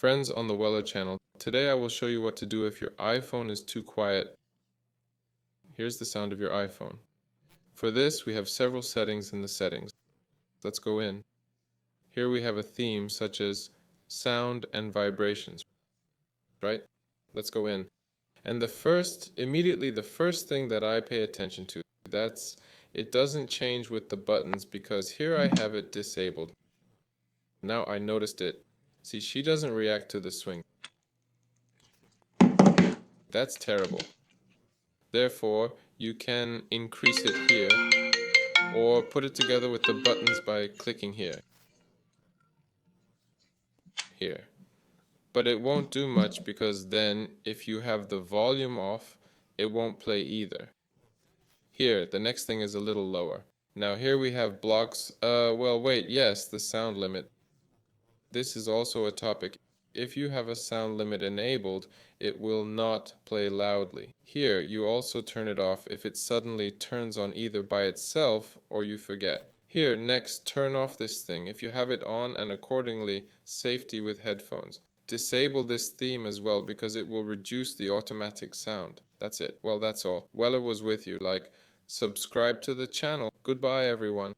Friends on the Weller channel, today I will show you what to do if your iPhone is too quiet. Here's the sound of your iPhone. For this, we have several settings in the settings. Let's go in. Here we have a theme such as sound and vibrations, right? Let's go in. And immediately the first thing that I pay attention to, it doesn't change with the buttons because here I have it disabled. Now I noticed it. See, she doesn't react to the swing. That's terrible. Therefore, you can increase it here or put it together with the buttons by clicking here. But it won't do much because then if you have the volume off, it won't play either. Here, the next thing is a little lower. Now here we have blocks. Well, wait, yes, the sound limit. This is also a topic. If you have a sound limit enabled, it will not play loudly. Here, you also turn it off if it suddenly turns on either by itself or you forget. Here, next, turn off this thing if you have it on, and accordingly, safety with headphones. Disable this theme as well because it will reduce the automatic sound. That's it. Well, that's all. Weller was with you. Subscribe to the channel. Goodbye, everyone.